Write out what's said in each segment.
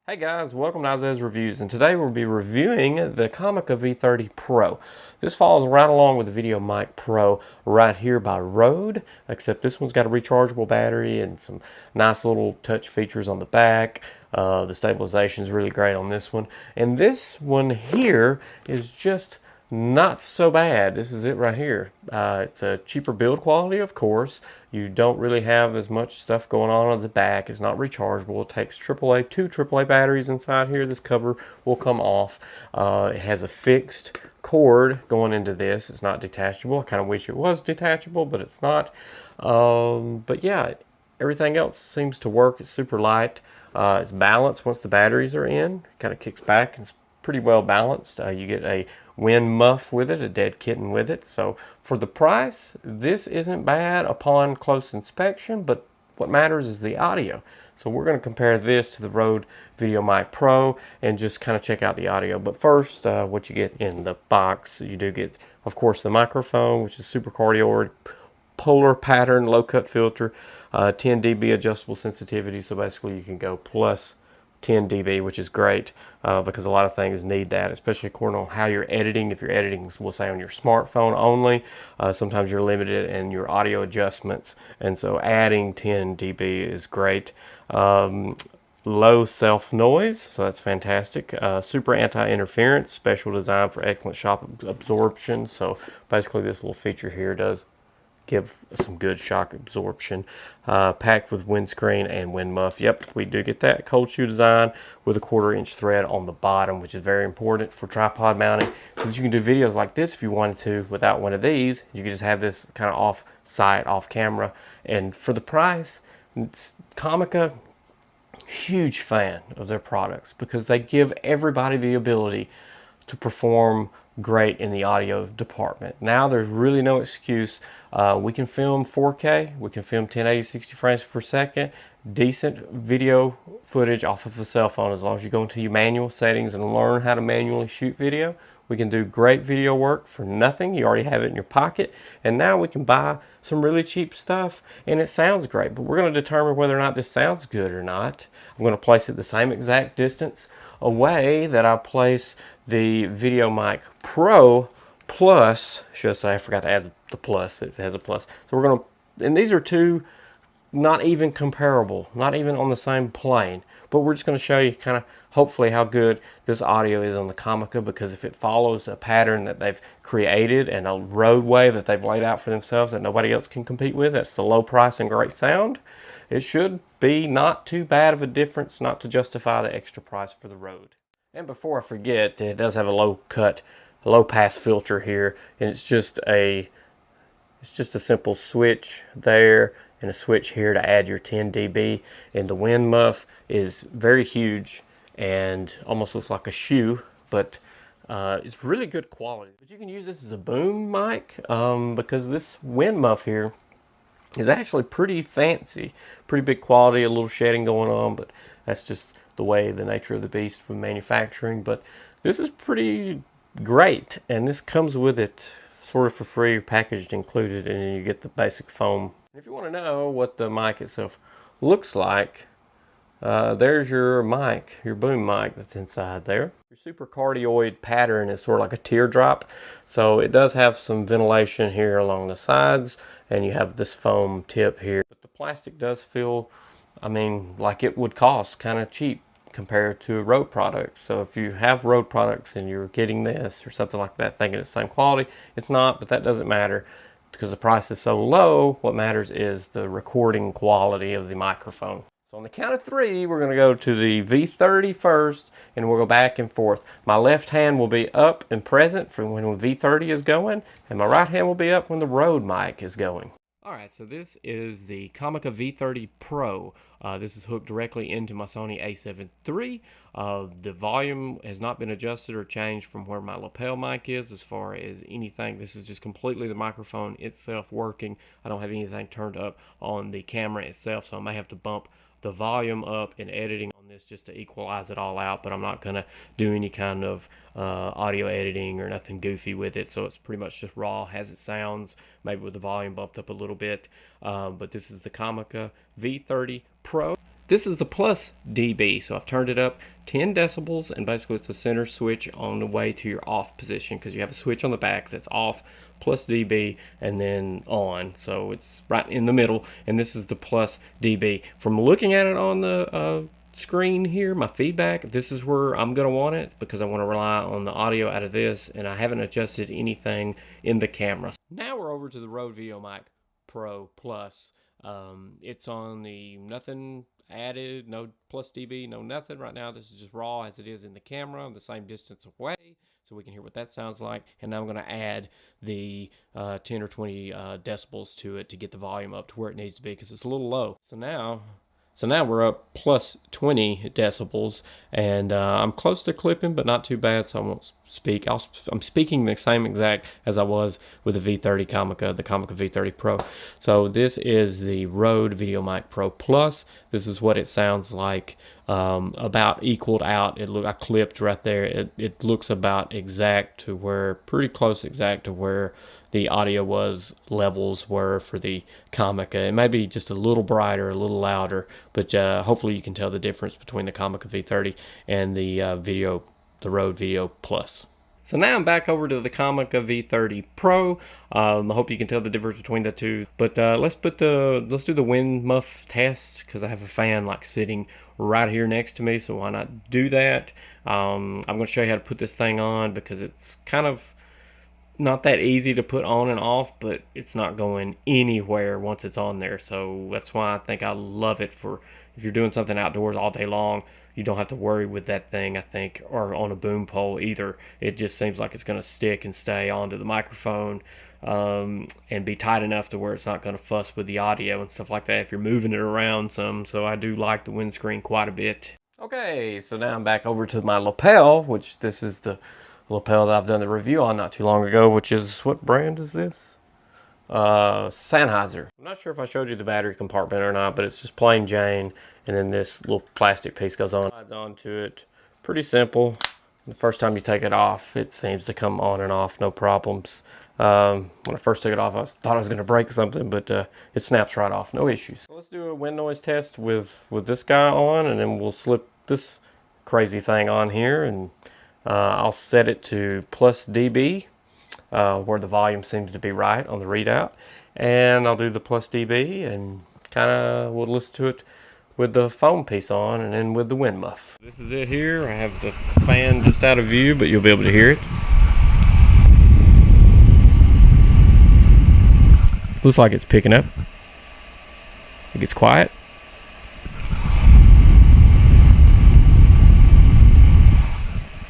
Hey guys, welcome to Isaiah's Reviews, and today we'll be reviewing the Comica V30 Pro. This follows right along with the VideoMic Pro right here by Rode, except this one's got a rechargeable battery and some nice little touch features on the back. The stabilization is really great on this one. And this one here is just not so bad. This is it right here. It's a cheaper build quality, of course. You don't really have as much stuff going on the back. It's not rechargeable. It takes two AAA batteries inside here. This cover will come off. It has a fixed cord going into this. It's not detachable. I kind of wish it was detachable, but it's not. But yeah, everything else seems to work. It's super light. It's balanced once the batteries are in. It kind of kicks back. It's pretty well balanced. You get a wind muff with it, a dead kitten with it. So for the price, this isn't bad upon close inspection, but what matters is the audio. So we're going to compare this to the Rode VideoMic Pro and just kind of check out the audio. But first, what you get in the box, you do get, of course, the microphone, which is Super-Cardioid, polar pattern, low cut filter, 10 dB adjustable sensitivity. So basically you can go plus 10 dB, which is great because a lot of things need that, especially according on how you're editing. If you're editing, we'll say on your smartphone only, sometimes you're limited in your audio adjustments, and so adding 10 dB is great. Low self noise, so that's fantastic. Super anti-interference, special design for excellent shock absorption. So basically this little feature here does give some good shock absorption. Packed with windscreen and wind muff. Yep, we do get that. Cold shoe design with a 1/4-inch thread on the bottom, which is very important for tripod mounting, so that you can do videos like this if you wanted to without one of these. You can just have this kind of off site, off camera. And for the price, Comica, huge fan of their products because they give everybody the ability to perform great in the audio department. Now there's really no excuse. We can film 4K, we can film 1080 60 frames per second, decent video footage off of a cell phone as long as you go into your manual settings and learn how to manually shoot video. We can do great video work for nothing. You already have it in your pocket, and now we can buy some really cheap stuff and it sounds great. But we're going to determine whether or not this sounds good or not. I'm going to place it the same exact distance away that I place the VideoMic Pro Plus. Should I say, I forgot to add the plus. It has a plus. So we're going to, and these are two not even comparable, not even on the same plane, but we're just going to show you kind of hopefully how good this audio is on the Comica, because if it follows a pattern that they've created and a roadway that they've laid out for themselves that nobody else can compete with, that's the low price and great sound, it should be not too bad of a difference not to justify the extra price for the Rode. And before I forget, it does have a low pass filter here, and it's just a simple switch there and a switch here to add your 10 dB. And the wind muff is very huge and almost looks like a shoe, but it's really good quality. But you can use this as a boom mic because this wind muff here is actually pretty fancy, pretty big quality, a little shedding going on, but that's just the way, the nature of the beast with manufacturing. But this is pretty great, and this comes with it sort of for free, packaged included, and then you get the basic foam. If you want to know what the mic itself looks like, there's your mic, your boom mic that's inside there. Your Super-Cardioid pattern is sort of like a teardrop, so it does have some ventilation here along the sides, and you have this foam tip here. But the plastic does feel, I mean, like it would cost kind of cheap compared to a Rode product. So if you have Rode products and you're getting this or something like that thinking it's the same quality, it's not, but that doesn't matter because the price is so low. What matters is the recording quality of the microphone. So on the count of 3, we're going to go to the V30 first, and we'll go back and forth. My left hand will be up and present for when V30 is going, and my right hand will be up when the Rode mic is going. Alright, so this is the Comica V30 Pro. This is hooked directly into my Sony a7 III. The volume has not been adjusted or changed from where my lapel mic is as far as anything. This is just completely the microphone itself working. I don't have anything turned up on the camera itself, so I may have to bump the volume up in editing on this just to equalize it all out, but I'm not going to do any kind of audio editing or nothing goofy with it, so it's pretty much just raw as it sounds, maybe with the volume bumped up a little bit. But this is the Comica V30 Pro. This is the plus dB, so I've turned it up 10 decibels, and basically it's the center switch on the way to your off position, because you have a switch on the back that's off, plus dB, and then on, so it's right in the middle, and this is the plus dB. From looking at it on the screen here, my feedback, this is where I'm going to want it, because I want to rely on the audio out of this, and I haven't adjusted anything in the camera. Now we're over to the Rode VideoMic Pro Plus. It's on the nothing added, no plus dB, no nothing. Right now this is just raw as it is in the camera, the same distance away, so we can hear what that sounds like. And now I'm going to add the 10 or 20 decibels to it to get the volume up to where it needs to be, because it's a little low. So now we're up plus 20 decibels, and I'm close to clipping, but not too bad, so I won't speak. I'm speaking the same exact as I was with the V30 Comica, the Comica V30 Pro. So this is the Rode VideoMic Pro Plus. This is what it sounds like, about equaled out. I clipped right there. It looks about exact to where, pretty close exact to where the audio levels were for the Comica. It may be just a little brighter, a little louder, but hopefully you can tell the difference between the Comica V30 and the Rode Video Plus. So now I'm back over to the Comica V30 Pro. I hope you can tell the difference between the two. But let's do the wind muff test, because I have a fan like sitting right here next to me. So why not do that? I'm going to show you how to put this thing on, because it's kind of not that easy to put on and off, but it's not going anywhere once it's on there. So that's why I think I love it for if you're doing something outdoors all day long. You don't have to worry with that thing, I think, or on a boom pole either. It just seems like it's going to stick and stay onto the microphone, and be tight enough to where it's not going to fuss with the audio and stuff like that if you're moving it around some. So I do like the windscreen quite a bit. Okay, so now I'm back over to my lapel, which this is the lapel that I've done the review on not too long ago, which is, what brand is this? Sennheiser. I'm not sure if I showed you the battery compartment or not, but it's just plain Jane, and then this little plastic piece goes on, slides onto it. Pretty simple. The first time you take it off, it seems to come on and off, no problems. When I first took it off, I thought I was going to break something, but it snaps right off, no issues. So let's do a wind noise test with this guy on, and then we'll slip this crazy thing on here, and I'll set it to plus dB, where the volume seems to be right on the readout, and I'll do the plus dB, and kind of we'll listen to it with the foam piece on, and then with the wind muff. This is it here. I have the fan just out of view, but you'll be able to hear it. Looks like it's picking up. It gets quiet.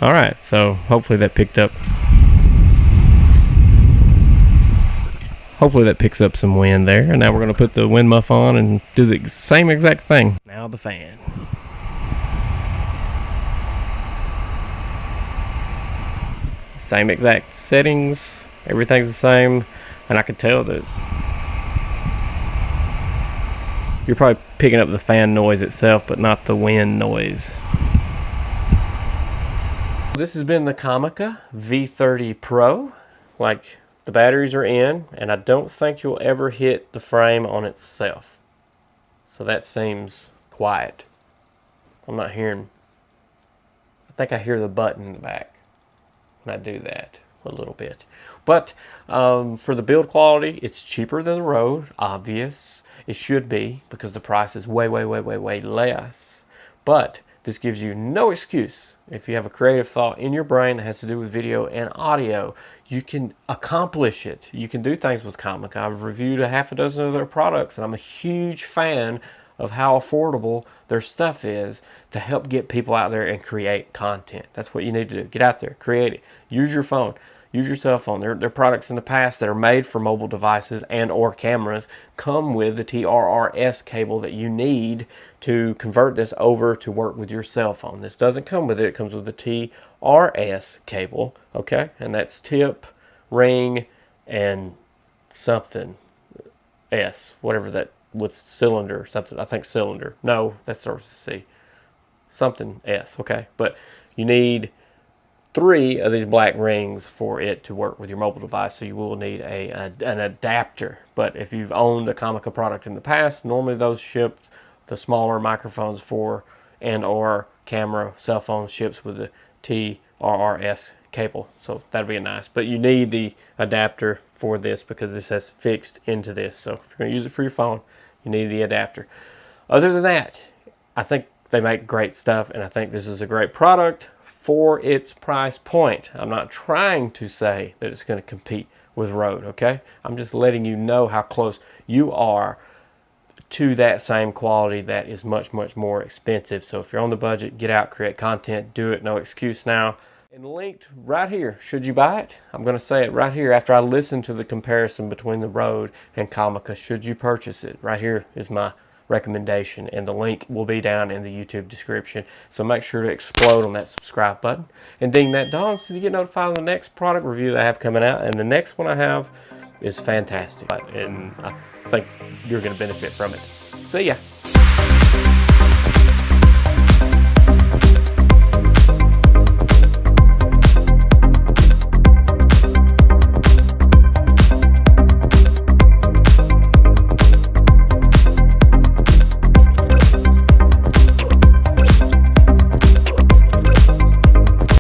All right, so hopefully that picked up. Hopefully that picks up some wind there. And now we're going to put the wind muff on and do the same exact thing. Now the fan. Same exact settings. Everything's the same. And I can tell that you're probably picking up the fan noise itself, but not the wind noise. This has been the Comica V30 Pro. Like, the batteries are in, and I don't think you'll ever hit the frame on itself. So that seems quiet. I'm not hearing. I think I hear the button in the back when I do that a little bit. But for the build quality, it's cheaper than the Rode, obvious. It should be, because the price is way, way, way, way, way less. But this gives you no excuse. If you have a creative thought in your brain that has to do with video and audio, you can accomplish it. You can do things with Comica. I've reviewed a half a dozen of their products, and I'm a huge fan of how affordable their stuff is to help get people out there and create content. That's what you need to do. Get out there, create it. Use your phone. Use your cell phone. Their products in the past that are made for mobile devices and or cameras come with the TRRS cable that you need to convert this over to work with your cell phone. This doesn't come with it. It comes with the TRS cable, okay? And that's tip, ring, and something S, whatever that, with cylinder or something. I think cylinder. No, that starts with C. Something S, okay? But you need 3 of these black rings for it to work with your mobile device, so you will need an adapter. But if you've owned a Comica product in the past, normally those ship the smaller microphones for and or camera cell phone ships with the TRRS cable, so that'd be nice. But you need the adapter for this because this has fixed into this, so if you're going to use it for your phone, you need the adapter. Other than that, I think they make great stuff, and I think this is a great product for its price point. I'm not trying to say that it's going to compete with Rode, okay? I'm just letting you know how close you are to that same quality that is much, much more expensive. So if you're on the budget, get out, create content, do it, no excuse now. And linked right here, should you buy it? I'm going to say it right here after I listen to the comparison between the Rode and Comica. Should you purchase it? Right here is my recommendation, and the link will be down in the YouTube description. So make sure to explode on that subscribe button and ding that bell so you get notified on the next product review that I have coming out. And the next one I have is fantastic, and I think you're going to benefit from it. See ya.